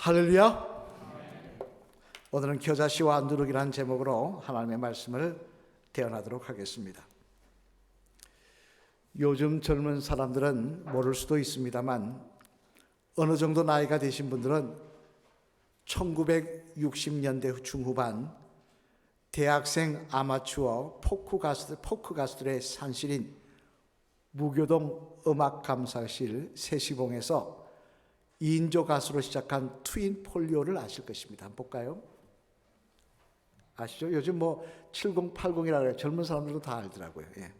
할렐루야. 오늘은 겨자씨와 누룩이라는 제목으로 하나님의 말씀을 대언하도록 하겠습니다. 요즘 젊은 사람들은 모를 수도 있습니다만 어느 정도 나이가 되신 분들은 1960년대 중후반 대학생 아마추어 포크 가수들의 산실인 무교동 음악감사실 세시봉에서 2인조 가수로 시작한 트윈 폴리오를 아실 것입니다. 한번 볼까요? 아시죠? 요즘 7080이라고 해요. 젊은 사람들도 다 알더라고요. 예.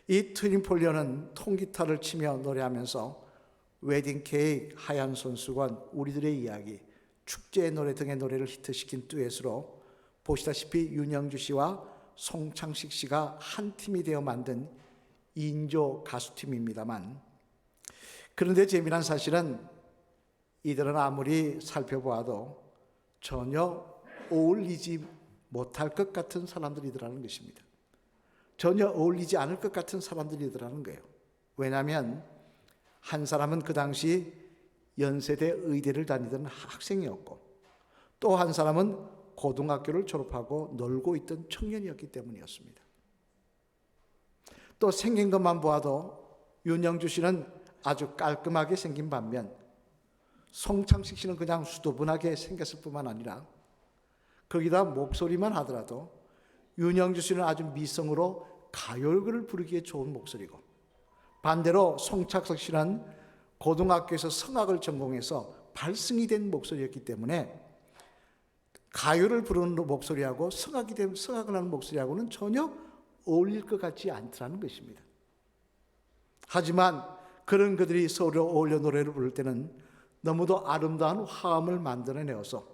이 트윈 폴리오는 통기타를 치며 노래하면서 웨딩 케이크, 하얀 손수건, 우리들의 이야기, 축제의 노래 등의 노래를 히트시킨 듀엣으로 보시다시피 윤영주 씨와 송창식 씨가 한 팀이 되어 만든 2인조 가수팀입니다만, 그런데 재미난 사실은 이들은 아무리 살펴보아도 전혀 어울리지 못할 것 같은 사람들이더라는 것입니다. 전혀 어울리지 않을 것 같은 사람들이더라는 거예요. 왜냐하면 한 사람은 그 당시 연세대 의대를 다니던 학생이었고, 또 한 사람은 고등학교를 졸업하고 놀고 있던 청년이었기 때문이었습니다. 또 생긴 것만 보아도 윤영주 씨는 아주 깔끔하게 생긴 반면 송창식 씨는 그냥 수도분하게 생겼을 뿐만 아니라 거기다 목소리만 하더라도 윤영주 씨는 아주 미성으로 가요를 부르기에 좋은 목소리고, 반대로 송창식 씨는 고등학교에서 성악을 전공해서 발성이 된 목소리였기 때문에 가요를 부르는 목소리하고 성악을 하는 목소리하고는 전혀 어울릴 것 같지 않더라는 것입니다. 하지만 그런 그들이 서로 어울려 노래를 부를 때는 너무도 아름다운 화음을 만들어내어서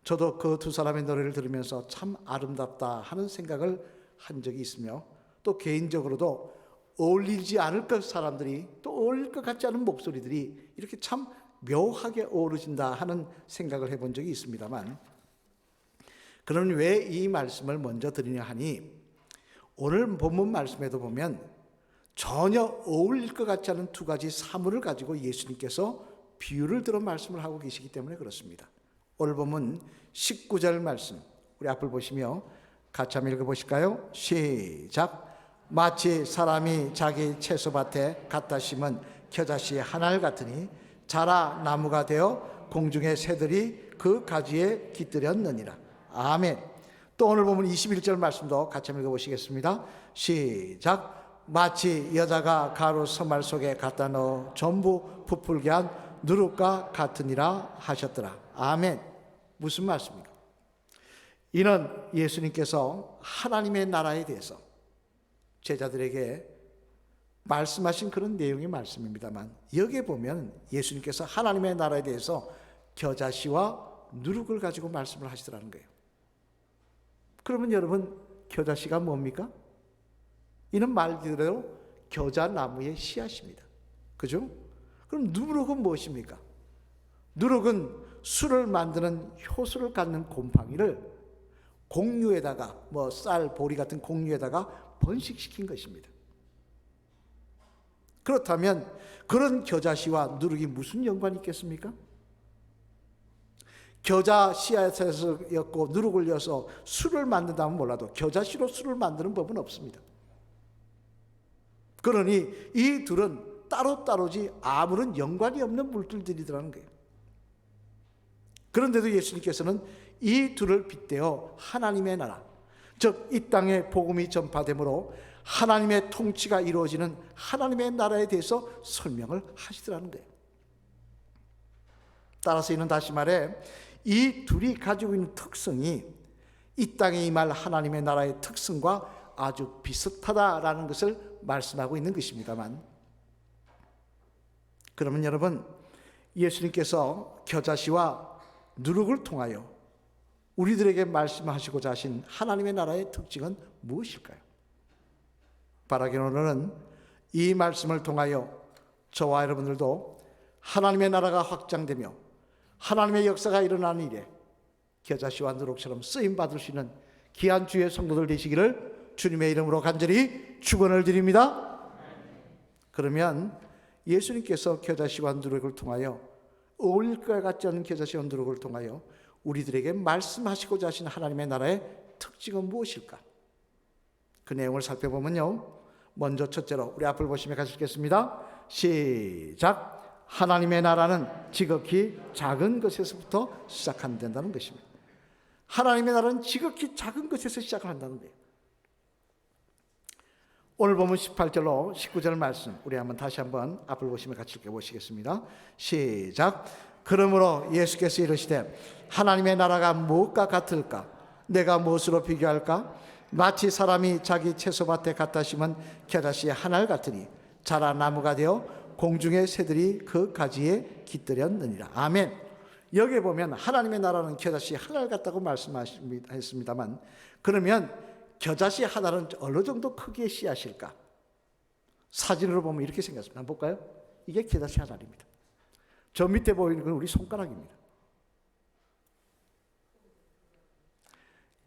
저도 그 두 사람의 노래를 들으면서 참 아름답다 하는 생각을 한 적이 있으며, 또 개인적으로도 어울리지 않을 것 사람들이 또 어울릴 것 같지 않은 목소리들이 이렇게 참 묘하게 어우러진다 하는 생각을 해본 적이 있습니다만, 그러면 왜 이 말씀을 먼저 드리냐 하니, 오늘 본문 말씀에도 보면 전혀 어울릴 것 같지 않은 두 가지 사물을 가지고 예수님께서 비유를 들어 말씀을 하고 계시기 때문에 그렇습니다. 오늘 본문 19절 말씀, 우리 앞을 보시며 같이 한번 읽어보실까요? 시작. 마치 사람이 자기 채소밭에 갖다 심은 겨자씨 한 알 같으니 자라 나무가 되어 공중의 새들이 그 가지에 깃들였느니라. 아멘. 또 오늘 보면 21절 말씀도 같이 한번 읽어보시겠습니다. 시작. 마치 여자가 가루 서말 속에 갖다 넣어 전부 부풀게 한 누룩과 같으니라 하셨더라. 아멘. 무슨 말씀입니까? 이는 예수님께서 하나님의 나라에 대해서 제자들에게 말씀하신 그런 내용의 말씀입니다만, 여기에 보면 예수님께서 하나님의 나라에 대해서 겨자씨와 누룩을 가지고 말씀을 하시더라는 거예요. 그러면 여러분, 겨자씨가 뭡니까? 이는 말 그대로 겨자나무의 씨앗입니다. 그죠? 그럼 누룩은 무엇입니까? 누룩은 술을 만드는 효소를 갖는 곰팡이를 공유에다가 쌀, 보리 같은 공유에다가 번식시킨 것입니다. 그렇다면 그런 겨자씨와 누룩이 무슨 연관이 있겠습니까? 겨자 씨앗에서였고 누룩을 넣어서 술을 만든다면 몰라도 겨자씨로 술을 만드는 법은 없습니다. 그러니 이 둘은 따로따로지 아무런 연관이 없는 물질들이더라는 거예요. 그런데도 예수님께서는 이 둘을 빗대어 하나님의 나라, 즉 이 땅에 복음이 전파되므로 하나님의 통치가 이루어지는 하나님의 나라에 대해서 설명을 하시더라는 거예요. 따라서 이는 다시 말해 이 둘이 가지고 있는 특성이 이 땅에 임할 하나님의 나라의 특성과 아주 비슷하다라는 것을 말씀하고 있는 것입니다만, 그러면 여러분, 예수님께서 겨자씨와 누룩을 통하여 우리들에게 말씀하시고자 하신 하나님의 나라의 특징은 무엇일까요? 바라기로는 이 말씀을 통하여 저와 여러분들도 하나님의 나라가 확장되며 하나님의 역사가 일어나는 일에 겨자씨와 누룩처럼 쓰임받을 수 있는 귀한 주의 성도들 되시기를 주님의 이름으로 간절히 축원을 드립니다. 그러면 예수님께서 겨자씨와 누룩을 통하여 어울릴 것 같지 않은 겨자씨와 누룩을 통하여 우리들에게 말씀하시고자 하신 하나님의 나라의 특징은 무엇일까? 그 내용을 살펴보면요, 먼저 첫째로 우리 앞을 보시며 같이 읽겠습니다. 시작. 하나님의 나라는 지극히 작은 것에서부터 시작한다는 것입니다. 하나님의 나라는 지극히 작은 것에서 시작한다는 거예요. 오늘 보면 18절로 19절 말씀, 우리 다시 한번 앞을 보시며 같이 읽어보시겠습니다. 시작. 그러므로 예수께서 이르시되 하나님의 나라가 무엇과 같을까? 내가 무엇으로 비교할까? 마치 사람이 자기 채소밭에 갖다 심은 겨자씨 하나를 같으니 자라 나무가 되어 공중의 새들이 그 가지에 깃들였느니라. 아멘. 여기에 보면 하나님의 나라는 겨자씨 하나를 같다고 말씀하셨습니다만, 그러면 겨자씨 하나는 어느 정도 크기의 씨앗일까? 사진으로 보면 이렇게 생겼습니다. 한번 볼까요? 이게 겨자씨 하나입니다. 저 밑에 보이는 건 우리 손가락입니다.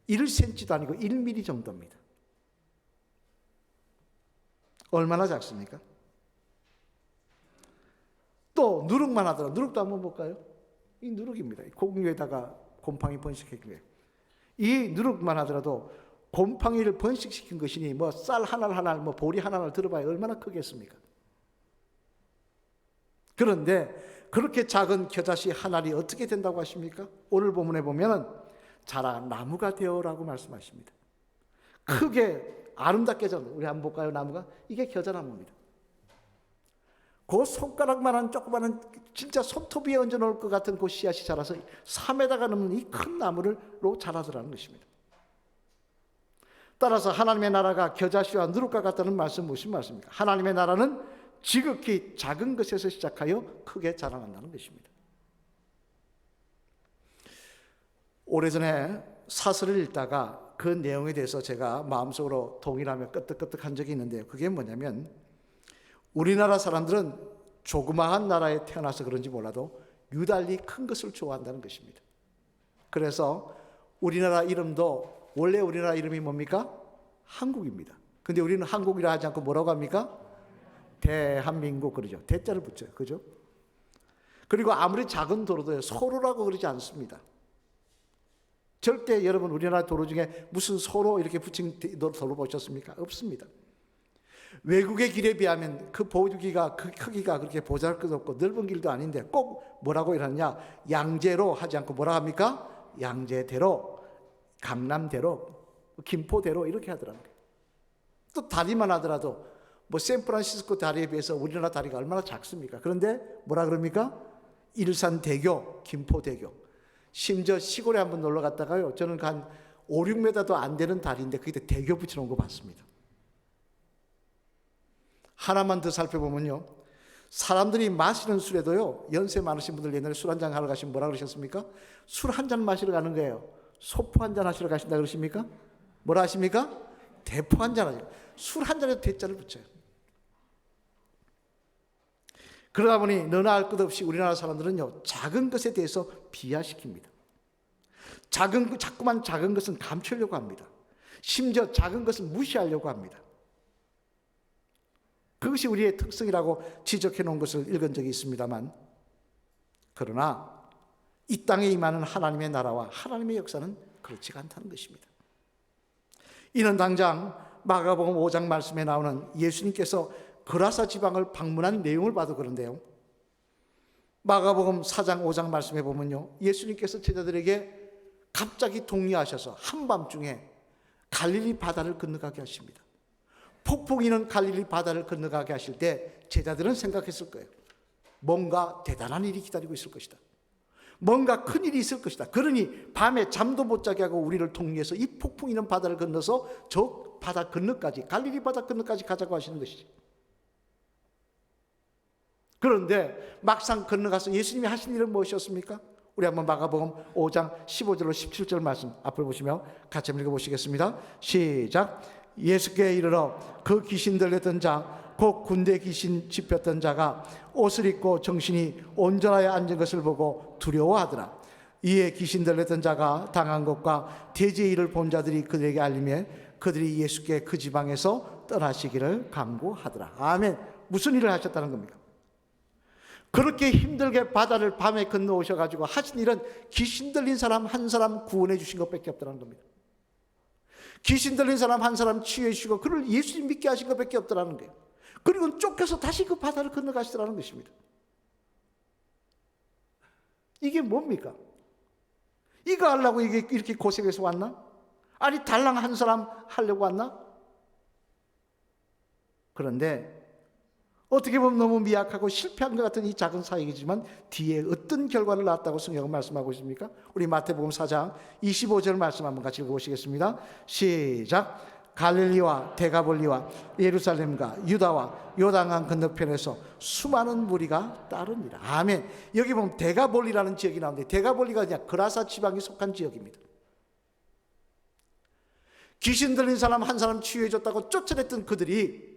1cm도 아니고 1mm 정도입니다. 얼마나 작습니까? 또 누룩만 하더라도, 누룩도 한번 볼까요? 이 누룩입니다. 공유에다가 곰팡이 번식시킨 거예요. 이 누룩만 하더라도 곰팡이를 번식시킨 것이니 뭐 쌀 하나 뭐 보리 하나를 들어봐야 얼마나 크겠습니까? 그런데 그렇게 작은 겨자씨 한 알이 어떻게 된다고 하십니까? 오늘 본문에 보면은 자라 나무가 되어라고 말씀하십니다. 크게 아름답게 자라. 우리 한번 볼까요? 나무가 이게 겨자나무입니다. 그 손가락만한 조그마한 진짜 손톱 위에 얹어 놓을 것 같은 그 씨앗이 자라서 3m가 넘는 이 큰 나무로 자라더라는 것입니다. 따라서 하나님의 나라가 겨자씨와 누룩과 같다는 말씀 무슨 말씀입니까? 하나님의 나라는 지극히 작은 것에서 시작하여 크게 자라난다는 것입니다. 오래전에 사설을 읽다가 그 내용에 대해서 제가 마음속으로 동일하며 끄떡끄떡한 적이 있는데요. 그게 뭐냐면, 우리나라 사람들은 조그마한 나라에 태어나서 그런지 몰라도 유달리 큰 것을 좋아한다는 것입니다. 그래서 우리나라 이름도 원래 우리나라 이름이 뭡니까? 한국입니다. 근데 우리는 한국이라 하지 않고 뭐라고 합니까? 대한민국 그러죠. 대자를 붙여요. 그죠? 그리고 아무리 작은 도로도 소로라고 그러지 않습니다. 절대 여러분 우리나라 도로 중에 무슨 소로 이렇게 붙인 도로 보셨습니까? 없습니다. 외국의 길에 비하면 그 보기가, 그 크기가 그렇게 보잘것없고 넓은 길도 아닌데 꼭 뭐라고 이러느냐? 양재로 하지 않고 뭐라 합니까? 양재대로, 강남대로, 김포대로 이렇게 하더라고요. 또 다리만 하더라도 뭐 샌프란시스코 다리에 비해서 우리나라 다리가 얼마나 작습니까? 그런데 뭐라 그럽니까? 일산대교, 김포대교. 심지어 시골에 한번 놀러 갔다가요, 저는 한 5, 6m도 안 되는 다리인데 거기다 대교 붙여놓은 거 봤습니다. 하나만 더 살펴보면요, 사람들이 마시는 술에도요, 연세 많으신 분들 옛날에 술 한잔 하러 가시면 뭐라 그러셨습니까? 술 한 잔 마시러 가는 거예요. 소포 한 잔 하시러 가신다 그러십니까? 뭐라 하십니까? 대포 한 잔 하죠. 술 한 잔에도 대자를 붙여요. 그러다 보니 너나 할 것 없이 우리나라 사람들은요, 작은 것에 대해서 비하시킵니다. 자꾸만 작은 것은 감추려고 합니다. 심지어 작은 것은 무시하려고 합니다. 그것이 우리의 특성이라고 지적해 놓은 것을 읽은 적이 있습니다만, 그러나 이 땅에 임하는 하나님의 나라와 하나님의 역사는 그렇지가 않다는 것입니다. 이는 당장 마가복음 5장 말씀에 나오는 예수님께서 거라사 지방을 방문한 내용을 봐도 그런데요, 마가복음 4장 5장 말씀에 보면요, 예수님께서 제자들에게 갑자기 동요하셔서 한밤중에 갈릴리 바다를 건너가게 하십니다. 폭풍이는 갈릴리 바다를 건너가게 하실 때 제자들은 생각했을 거예요. 뭔가 대단한 일이 기다리고 있을 것이다. 뭔가 큰 일이 있을 것이다. 그러니 밤에 잠도 못 자게 하고 우리를 통해서 이 폭풍이는 바다를 건너서 저 바다 건너까지, 갈릴리 바다 건너까지 가자고 하시는 것이지. 그런데 막상 건너가서 예수님이 하신 일은 무엇이었습니까? 우리 한번 마가복음 5장 15절로 17절 말씀 앞을 보시며 같이 한번 읽어보시겠습니다. 시작. 예수께 이르러 그 귀신 들렸던 자, 곧 군대 귀신 집혔던 자가 옷을 입고 정신이 온전하여 앉은 것을 보고 두려워하더라. 이에 귀신 들렸던 자가 당한 것과 대지의 일을 본 자들이 그들에게 알리며 그들이 예수께 그 지방에서 떠나시기를 강구하더라. 아멘. 무슨 일을 하셨다는 겁니까? 그렇게 힘들게 바다를 밤에 건너오셔가지고 하신 일은 귀신 들린 사람 한 사람 구원해 주신 것밖에 없다는 겁니다. 귀신 들린 사람 한 사람 치유해 주시고 그를 예수님 믿게 하신 것밖에 없다는 거예요. 그리고 쫓겨서 다시 그 바다를 건너가시더라는 것입니다. 이게 뭡니까? 이거 하려고 이렇게 고생해서 왔나? 아니 달랑 한 사람 하려고 왔나? 그런데 어떻게 보면 너무 미약하고 실패한 것 같은 이 작은 사역이지만 뒤에 어떤 결과를 낳았다고 성경은 말씀하고 있습니까? 우리 마태복음 4장 25절 말씀 한번 같이 읽어보시겠습니다. 시작. 갈릴리와 데가볼리와 예루살렘과 유다와 요단강 건너편에서 수많은 무리가 따릅니다. 아멘. 여기 보면 데가볼리라는 지역이 나오는데 데가볼리가 그냥 그라사 지방에 속한 지역입니다. 귀신 들린 사람 한 사람 치유해줬다고 쫓아냈던 그들이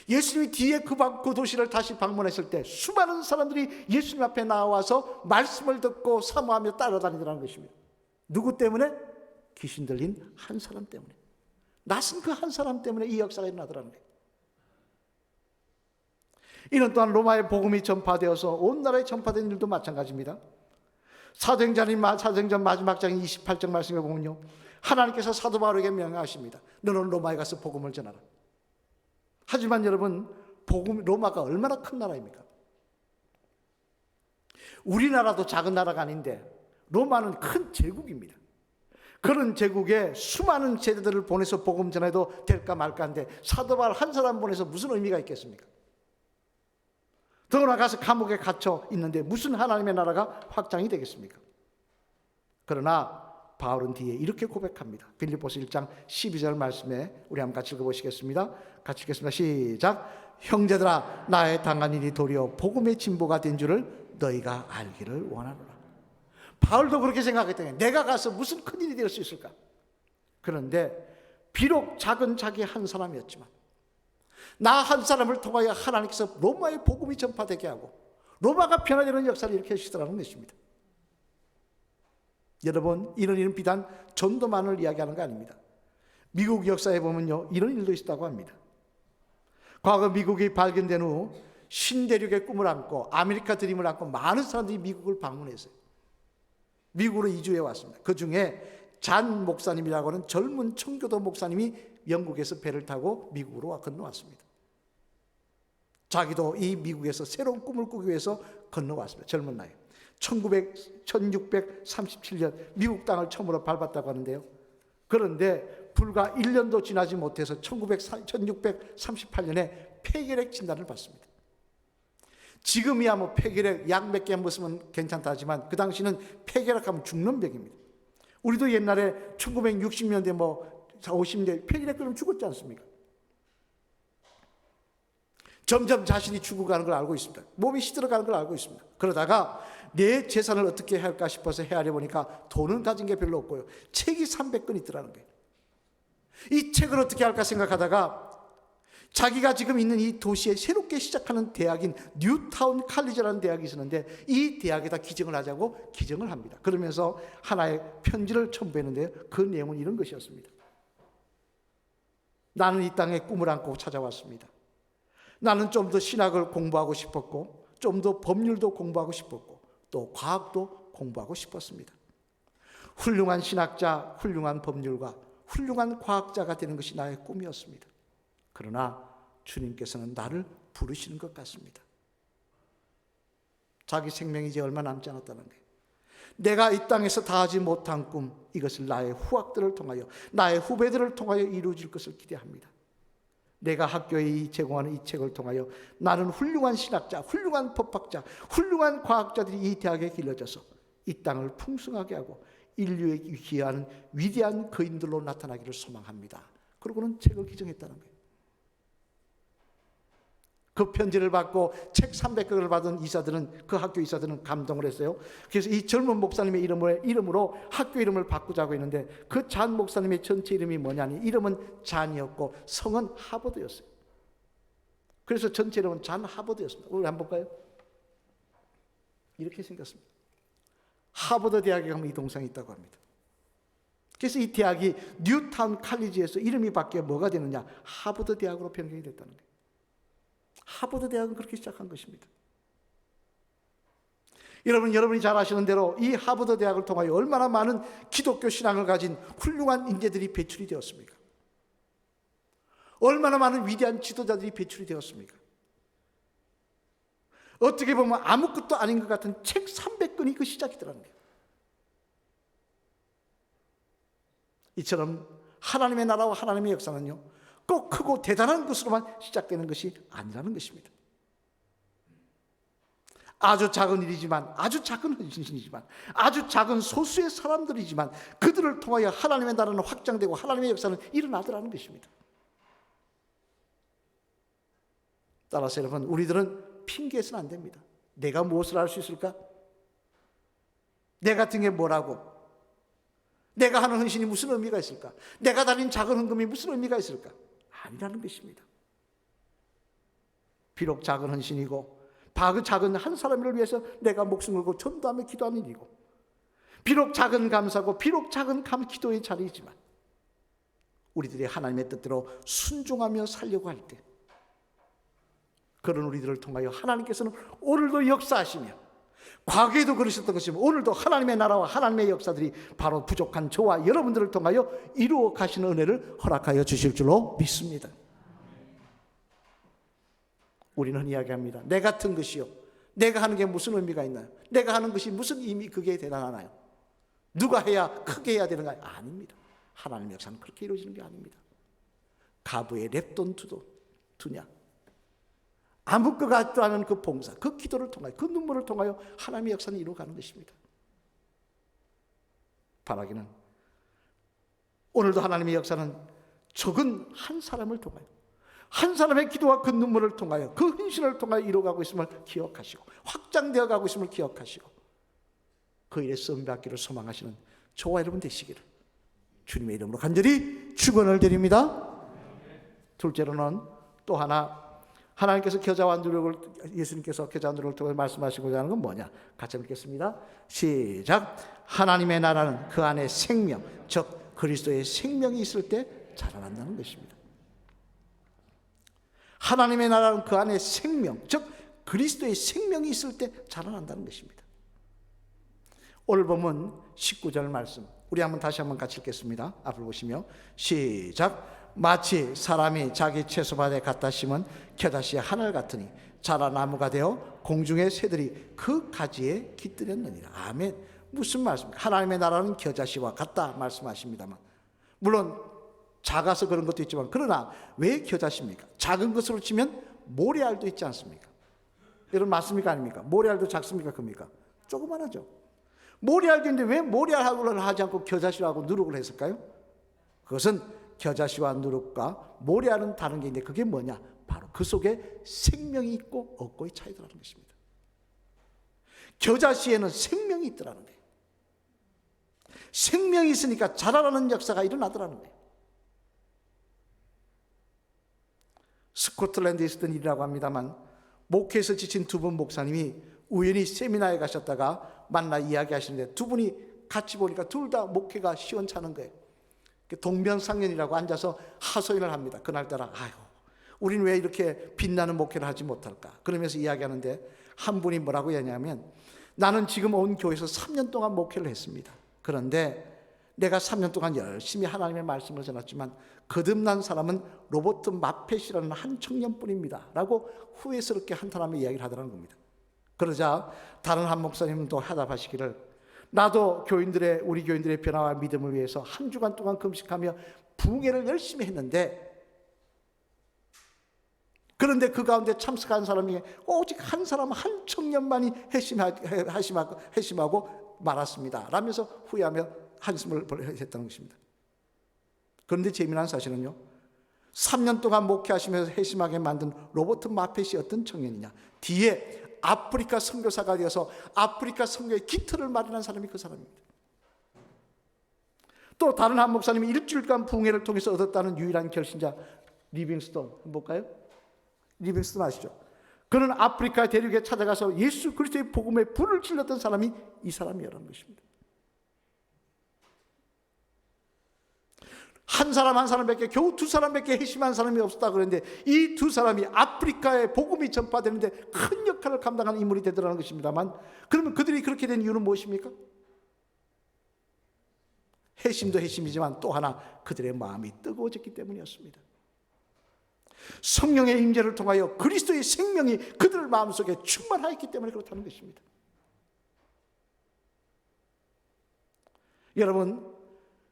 예수님이 뒤에 그 도시를 다시 방문했을 때 수많은 사람들이 예수님 앞에 나와서 말씀을 듣고 사모하며 따라다니더라는 것입니다. 누구 때문에? 귀신 들린 한 사람 때문에. 낯선 그 한 사람 때문에 이 역사가 일어나더라는 거예요. 이는 또한 로마의 복음이 전파되어서 온 나라에 전파된 일도 마찬가지입니다. 사도행전 마지막 장 28절 말씀에 보면요, 하나님께서 사도 바울에게 명하십니다. 너는 로마에 가서 복음을 전하라. 하지만 여러분, 로마가 얼마나 큰 나라입니까? 우리나라도 작은 나라가 아닌데 로마는 큰 제국입니다. 그런 제국에 수많은 제자들을 보내서 복음 전해도 될까 말까인데 사도 바울 한 사람 보내서 무슨 의미가 있겠습니까? 더구나 가서 감옥에 갇혀 있는데 무슨 하나님의 나라가 확장이 되겠습니까? 그러나 바울은 뒤에 이렇게 고백합니다. 빌립보서 1장 12절 말씀에 우리 한번 같이 읽어보시겠습니다. 같이 읽겠습니다. 시작. 형제들아, 나의 당한 일이 도리어 복음의 진보가 된 줄을 너희가 알기를 원하노라. 바울도 그렇게 생각했더니 내가 가서 무슨 큰일이 될 수 있을까? 그런데 비록 작은 자기 한 사람이었지만 나 한 사람을 통하여 하나님께서 로마의 복음이 전파되게 하고 로마가 변화되는 역사를 일으키시더라는 것입니다. 여러분, 이런 일은 비단 전도만을 이야기하는 거 아닙니다. 미국 역사에 보면요, 이런 일도 있었다고 합니다. 과거 미국이 발견된 후 신대륙의 꿈을 안고 아메리카 드림을 안고 많은 사람들이 미국을 방문했어요. 미국으로 이주해 왔습니다. 그 중에 잔 목사님이라고 하는 젊은 청교도 목사님이 영국에서 배를 타고 미국으로 건너왔습니다. 자기도 이 미국에서 새로운 꿈을 꾸기 위해서 건너왔습니다. 젊은 나이. 1637년 미국 땅을 처음으로 밟았다고 하는데요. 그런데 불과 1년도 지나지 못해서 1638년에 폐결핵 진단을 받습니다. 지금이야 뭐 폐결핵 약 몇 개 먹으면 괜찮다 하지만 그 당시는 폐결핵하면 죽는 병입니다. 우리도 옛날에 1960년대 50년대 폐결핵 걸리면 죽었지 않습니까? 점점 자신이 죽어가는 걸 알고 있습니다. 몸이 시들어가는 걸 알고 있습니다. 그러다가 내 재산을 어떻게 할까 싶어서 헤아려 보니까 돈은 가진 게 별로 없고요. 책이 300권 있더라는 거예요. 이 책을 어떻게 할까 생각하다가 자기가 지금 있는 이 도시에 새롭게 시작하는 대학인 뉴타운 칼리지라는 대학이 있었는데 이 대학에다 기증을 하자고 기증을 합니다. 그러면서 하나의 편지를 첨부했는데요. 그 내용은 이런 것이었습니다. 나는 이 땅에 꿈을 안고 찾아왔습니다. 나는 좀 더 신학을 공부하고 싶었고 좀 더 법률도 공부하고 싶었고 또 과학도 공부하고 싶었습니다. 훌륭한 신학자, 훌륭한 법률가, 훌륭한 과학자가 되는 것이 나의 꿈이었습니다. 그러나 주님께서는 나를 부르시는 것 같습니다. 자기 생명이 이제 얼마 남지 않았다는 거예요. 내가 이 땅에서 다하지 못한 꿈, 이것을 나의 후학들을 통하여, 나의 후배들을 통하여 이루어질 것을 기대합니다. 내가 학교에 제공하는 이 책을 통하여 나는 훌륭한 신학자, 훌륭한 법학자, 훌륭한 과학자들이 이 대학에 길러져서 이 땅을 풍성하게 하고 인류에 기여하는 위대한 거인들로 나타나기를 소망합니다. 그러고는 책을 기증했다는 거예요. 그 편지를 받고 책 300권을 받은 이사들은, 그 학교 이사들은 감동을 했어요. 그래서 이 젊은 목사님의 이름으로 학교 이름을 바꾸자고 했는데 그 잔 목사님의 전체 이름이 뭐냐니 이름은 잔이었고 성은 하버드였어요. 그래서 전체 이름은 잔 하버드였습니다. 우리 한번 볼까요? 이렇게 생겼습니다. 하버드 대학에 가면 이 동상이 있다고 합니다. 그래서 이 대학이 뉴타운 칼리지에서 이름이 바뀌어 뭐가 되느냐? 하버드 대학으로 변경이 됐다는 거예요. 하버드 대학은 그렇게 시작한 것입니다. 여러분이 잘 아시는 대로 이 하버드 대학을 통하여 얼마나 많은 기독교 신앙을 가진 훌륭한 인재들이 배출이 되었습니까? 얼마나 많은 위대한 지도자들이 배출이 되었습니까? 어떻게 보면 아무것도 아닌 것 같은 책 300권이 그 시작이더라는 거예요. 이처럼 하나님의 나라와 하나님의 역사는요, 꼭 크고 대단한 것으로만 시작되는 것이 아니라는 것입니다. 아주 작은 일이지만, 아주 작은 헌신이지만, 아주 작은 소수의 사람들이지만 그들을 통하여 하나님의 나라는 확장되고 하나님의 역사는 일어나더라는 것입니다. 따라서 여러분, 우리들은 핑계해서는 안 됩니다. 내가 무엇을 할 수 있을까? 내 같은 게 뭐라고? 내가 하는 헌신이 무슨 의미가 있을까? 내가 다닌 작은 헌금이 무슨 의미가 있을까? 아니라는 것입니다. 비록 작은 헌신이고 작은 한 사람을 위해서 내가 목숨 걸고 전도하며 기도하는 일이고, 비록 작은 감사고 비록 작은 기도의 자리이지만 우리들이 하나님의 뜻대로 순종하며 살려고 할 때, 그런 우리들을 통하여 하나님께서는 오늘도 역사하시며, 과거에도 그러셨던 것이면 오늘도 하나님의 나라와 하나님의 역사들이 바로 부족한 저와 여러분들을 통하여 이루어 가시는 은혜를 허락하여 주실 줄로 믿습니다. 우리는 이야기합니다. 내 같은 것이요, 내가 하는 게 무슨 의미가 있나요? 내가 하는 것이 무슨 그게 대단하나요? 누가 해야 크게 해야 되는가요? 아닙니다. 하나님의 역사는 그렇게 이루어지는 게 아닙니다. 가부의 랩돈 두냐, 아무 것 같지 않은 그 봉사, 그 기도를 통하여, 그 눈물을 통하여 하나님의 역사는 이루어가는 것입니다. 바라기는 오늘도 하나님의 역사는 적은 한 사람을 통하여, 한 사람의 기도와 그 눈물을 통하여, 그 헌신을 통하여 이루어가고 있음을 기억하시고, 확장되어 가고 있음을 기억하시고, 그 일에 쓰임받기를 소망하시는 저와 여러분 되시기를 주님의 이름으로 간절히 축원을 드립니다. 둘째로는 또 하나, 하나님께서 겨자와 누룩을, 예수님께서 겨자와 누룩을 통해 말씀하시고자 하는 건 뭐냐? 같이 읽겠습니다. 시작. 하나님의 나라는 그 안에 생명, 즉 그리스도의 생명이 있을 때 자라난다는 것입니다. 하나님의 나라는 그 안에 생명, 즉 그리스도의 생명이 있을 때 자라난다는 것입니다. 오늘 보면 19절 말씀, 우리 다시 한번 같이 읽겠습니다. 앞을 보시며 시작. 마치 사람이 자기 채소밭에 갖다 심은 겨자씨 하늘 같으니 자라 나무가 되어 공중의 새들이 그 가지에 깃들였느니라. 아멘. 무슨 말씀입니까? 하나님의 나라는 겨자씨와 같다 말씀하십니다만, 물론 작아서 그런 것도 있지만, 그러나 왜 겨자씨입니까? 작은 것으로 치면 모래알도 있지 않습니까? 여러분 맞습니까 아닙니까? 모래알도 작습니까 큽니까? 조그만하죠. 모래알도 있는데 왜 모래알하고는 하지 않고 겨자씨하고 누룩을 했을까요? 그것은 겨자씨와 누룩과 모래알은 다른 게 있는데, 그게 뭐냐? 바로 그 속에 생명이 있고 없고의 차이더라는 것입니다. 겨자씨에는 생명이 있더라는 거예요. 생명이 있으니까 자라나는 역사가 일어나더라는 거예요. 스코틀랜드에 있었던 일이라고 합니다만, 목회에서 지친 두 분 목사님이 우연히 세미나에 가셨다가 만나 이야기하시는데, 두 분이 같이 보니까 둘 다 목회가 시원찮은 거예요. 동병상련이라고 앉아서 하소연을 합니다. 그날따라 아유, 우리는 왜 이렇게 빛나는 목회를 하지 못할까? 그러면서 이야기하는데, 한 분이 뭐라고 했냐면, 나는 지금 온 교회에서 3년 동안 목회를 했습니다. 그런데 내가 3년 동안 열심히 하나님의 말씀을 전했지만 거듭난 사람은 로버트 마펫이라는 한 청년뿐입니다 라고 후회스럽게 한 사람의 이야기를 하더라는 겁니다. 그러자 다른 한 목사님은 또 화답하시기를, 나도 우리 교인들의 변화와 믿음을 위해서 한 주간 동안 금식하며 부흥회를 열심히 했는데, 그런데 그 가운데 참석한 사람이 오직 한 사람, 한 청년만이 회심하고 말았습니다 라면서 후회하며 한숨을 했다는 것입니다. 그런데 재미난 사실은요, 3년 동안 목회하시면서 회심하게 만든 로버트 마펫이 어떤 청년이냐? 뒤에 아프리카 선교사가 되어서 아프리카 선교의 기틀을 마련한 사람이 그 사람입니다. 또 다른 한 목사님이 일주일간 부흥회를 통해서 얻었다는 유일한 결신자 리빙스톤, 한번 볼까요? 리빙스톤 아시죠? 그는 아프리카 대륙에 찾아가서 예수 그리스도의 복음에 불을 질렀던 사람이 이 사람이라는 것입니다. 한 사람 한 사람밖에, 겨우 두 사람밖에 회심한 사람이 없었다 그랬는데 이 두 사람이 아프리카에 복음이 전파되는데 큰 역할을 감당하는 인물이 되더라는 것입니다만, 그러면 그들이 그렇게 된 이유는 무엇입니까? 회심도 회심이지만 또 하나 그들의 마음이 뜨거워졌기 때문이었습니다. 성령의 임재를 통하여 그리스도의 생명이 그들 마음속에 충만하였기 때문에 그렇다는 것입니다. 여러분,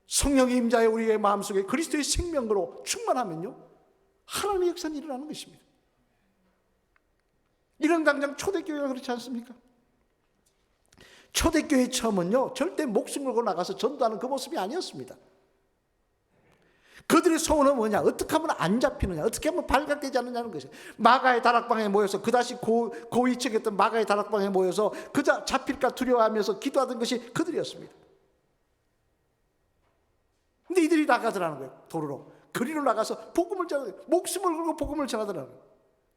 성령의 임자에 우리의 마음속에 그리스도의 생명으로 충만하면요, 하나님의 역사는 일어나는 것입니다. 이런 당장 초대교회가 그렇지 않습니까? 초대교회 처음은요, 절대 목숨 걸고 나가서 전도하는 그 모습이 아니었습니다. 그들의 소원은 뭐냐? 어떻게 하면 안 잡히느냐? 어떻게 하면 발각되지 않느냐는 것이에요. 마가의 다락방에 모여서, 그다시 고위층했던 마가의 다락방에 모여서 그저 잡힐까 두려워하면서 기도하던 것이 그들이었습니다. 근데 이들이 나가더라는 거예요. 도로로, 거리로 나가서 복음을 전하더라고요. 목숨을 걸고 복음을 전하더라고요.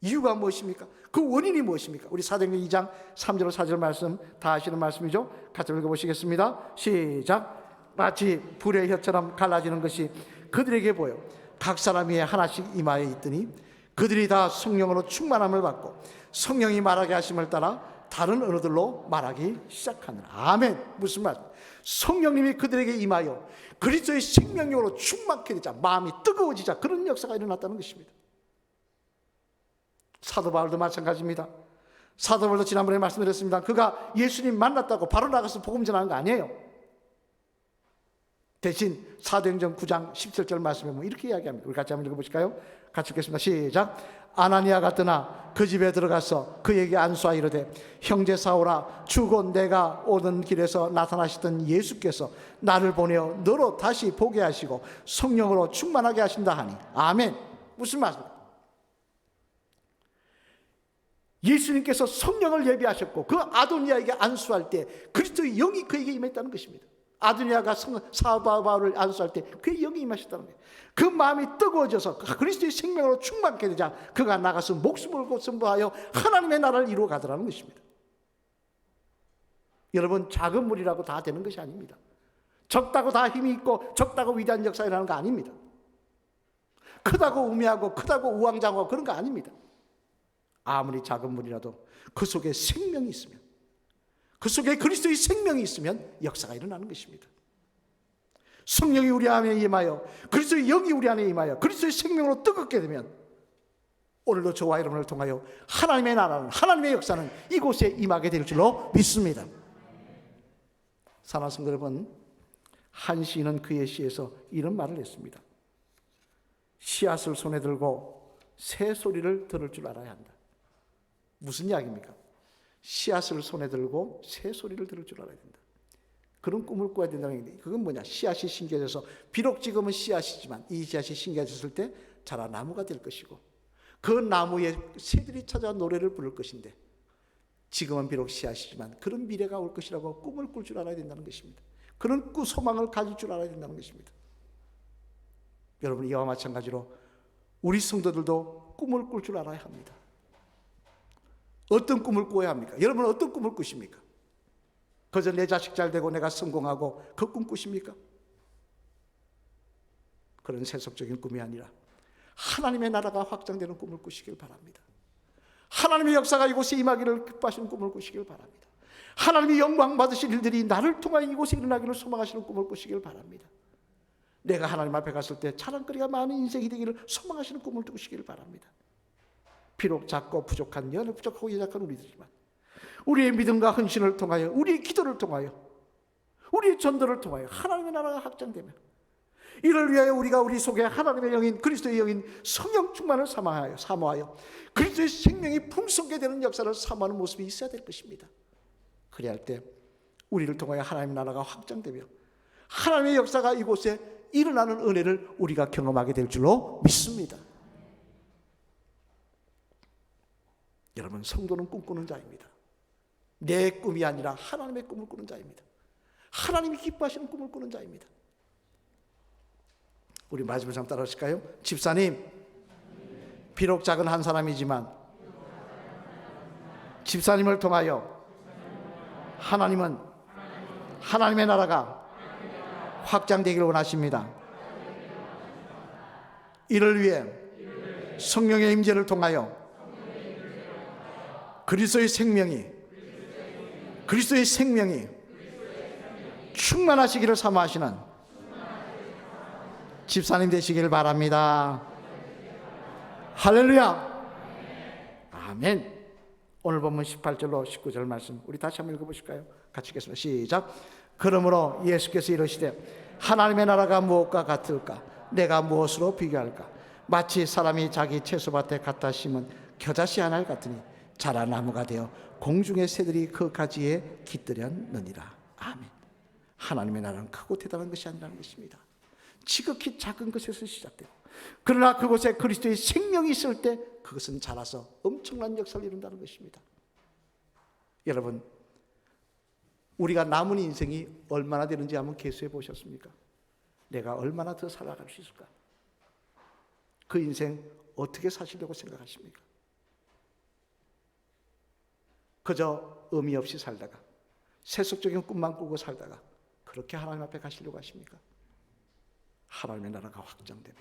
이유가 무엇입니까? 그 원인이 무엇입니까? 우리 사도행전 2장 3절 4절 말씀 다 아시는 말씀이죠. 같이 읽어보시겠습니다. 시작. 마치 불의 혀처럼 갈라지는 것이 그들에게 보여 각 사람이 하나씩 이마에 있더니 그들이 다 성령으로 충만함을 받고 성령이 말하게 하심을 따라 다른 언어들로 말하기 시작하느라. 아멘. 무슨 말? 성령님이 그들에게 임하여 그리스도의 생명력으로 충만케 되자, 마음이 뜨거워지자, 그런 역사가 일어났다는 것입니다. 사도 바울도 마찬가지입니다. 사도 바울도 지난번에 말씀드렸습니다. 그가 예수님 만났다고 바로 나가서 복음 전하는 거 아니에요. 대신 사도행전 9장 17절 말씀에 보면 이렇게 이야기합니다. 우리 같이 한번 읽어보실까요? 같이 읽겠습니다. 시작. 아나니아가 떠나 그 집에 들어가서 그에게 안수하 이르되 형제 사울아, 주곧 내가 오던 길에서 나타나시던 예수께서 나를 보내어 너로 다시 보게 하시고 성령으로 충만하게 하신다 하니. 아멘. 무슨 말입니까? 예수님께서 성령을 예비하셨고 그 아도니아에게 안수할 때 그리스도의 영이 그에게 임했다는 것입니다. 아도니아가 사도 바울을 안수할 때 그의 영이 임하셨다는 거예요. 그 마음이 뜨거워져서 그리스도의 생명으로 충만케 되자 그가 나가서 목숨을 걸고 선포하여 하나님의 나라를 이루어 가더라는 것입니다. 여러분, 작은 물이라고 다 되는 것이 아닙니다. 적다고 다 힘이 있고 적다고 위대한 역사가 일어나는 거 아닙니다. 크다고 우매하고 크다고 우왕좌왕하고 그런 거 아닙니다. 아무리 작은 물이라도 그 속에 생명이 있으면, 그 속에 그리스도의 생명이 있으면 역사가 일어나는 것입니다. 성령이 우리 안에 임하여 그리스도의 영이 우리 안에 임하여 그리스도의 생명으로 뜨겁게 되면 오늘도 저와 여러분을 통하여 하나님의 나라는, 하나님의 역사는 이곳에 임하게 될 줄로 믿습니다. 사랑하는 성도 여러분, 한 시인은 그의 시에서 이런 말을 했습니다. 씨앗을 손에 들고 새 소리를 들을 줄 알아야 한다. 무슨 이야기입니까? 씨앗을 손에 들고 새 소리를 들을 줄 알아야 된다. 그런 꿈을 꿔야 된다는 얘기인데, 그건 뭐냐? 씨앗이 심겨져서, 비록 지금은 씨앗이지만 이 씨앗이 심겨졌을 때 자라 나무가 될 것이고 그 나무에 새들이 찾아 노래를 부를 것인데, 지금은 비록 씨앗이지만 그런 미래가 올 것이라고 꿈을 꿀 줄 알아야 된다는 것입니다. 그런 소망을 가질 줄 알아야 된다는 것입니다. 여러분, 이와 마찬가지로 우리 성도들도 꿈을 꿀 줄 알아야 합니다. 어떤 꿈을 꿔야 합니까? 여러분은 어떤 꿈을 꾸십니까? 그저 내 자식 잘 되고 내가 성공하고 그 꿈 꾸십니까? 그런 세속적인 꿈이 아니라 하나님의 나라가 확장되는 꿈을 꾸시길 바랍니다. 하나님의 역사가 이곳에 임하기를 기뻐하시는 꿈을 꾸시길 바랍니다. 하나님이 영광 받으실 일들이 나를 통하여 이곳에 일어나기를 소망하시는 꿈을 꾸시길 바랍니다. 내가 하나님 앞에 갔을 때 자랑거리가 많은 인생이 되기를 소망하시는 꿈을 꾸시길 바랍니다. 비록 작고 부족한, 연을 부족하고 연약한 우리들이지만 우리의 믿음과 헌신을 통하여, 우리의 기도를 통하여, 우리의 전도를 통하여 하나님의 나라가 확장되면, 이를 위하여 우리가 우리 속에 하나님의 영인, 그리스도의 영인 성령 충만을 사모하여 그리스도의 생명이 풍성하게 되는 역사를 사모하는 모습이 있어야 될 것입니다. 그래야 할 때 우리를 통하여 하나님의 나라가 확장되며 하나님의 역사가 이곳에 일어나는 은혜를 우리가 경험하게 될 줄로 믿습니다. 여러분, 성도는 꿈꾸는 자입니다. 내 꿈이 아니라 하나님의 꿈을 꾸는 자입니다. 하나님이 기뻐하시는 꿈을 꾸는 자입니다. 우리 마지막으로 한번 따라 하실까요? 집사님, 비록 작은 한 사람이지만 집사님을 통하여 하나님은 하나님의 나라가 확장되기를 원하십니다. 이를 위해 성령의 임재를 통하여 그리스도의 생명이 충만하시기를 사모하시는 집사님 되시길 바랍니다. 할렐루야. 아멘. 오늘 본문 18절로 19절 말씀 우리 다시 한번 읽어보실까요? 같이 읽겠습니다. 시작. 그러므로 예수께서 이르시되 하나님의 나라가 무엇과 같을까? 내가 무엇으로 비교할까? 마치 사람이 자기 채소밭에 갖다 심은 겨자씨 하나를 같으니 자란 나무가 되어 공중의 새들이 그 가지에 깃들였느니라. 아멘. 하나님의 나라는 크고 대단한 것이 아니라는 것입니다. 지극히 작은 것에서 시작되고, 그러나 그곳에 그리스도의 생명이 있을 때 그것은 자라서 엄청난 역사를 이룬다는 것입니다. 여러분, 우리가 남은 인생이 얼마나 되는지 한번 계수해 보셨습니까? 내가 얼마나 더 살아갈 수 있을까? 그 인생 어떻게 사시려고 생각하십니까? 그저 의미 없이 살다가 세속적인 꿈만 꾸고 살다가 그렇게 하나님 앞에 가시려고 하십니까? 하나님의 나라가 확장되며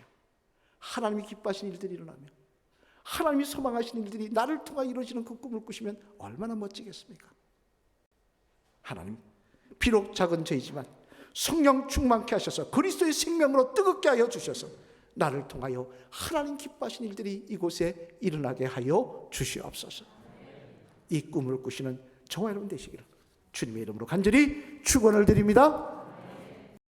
하나님이 기뻐하시는 일들이 일어나며 하나님이 소망하시는 일들이 나를 통하여 이루어지는 그 꿈을 꾸시면 얼마나 멋지겠습니까? 하나님, 비록 작은 죄이지만 성령 충만케 하셔서 그리스도의 생명으로 뜨겁게 하여 주셔서 나를 통하여 하나님 기뻐하시는 일들이 이곳에 일어나게 하여 주시옵소서. 이 꿈을 꾸시는 저와 여러분 되시기를 주님의 이름으로 간절히 축원을 드립니다.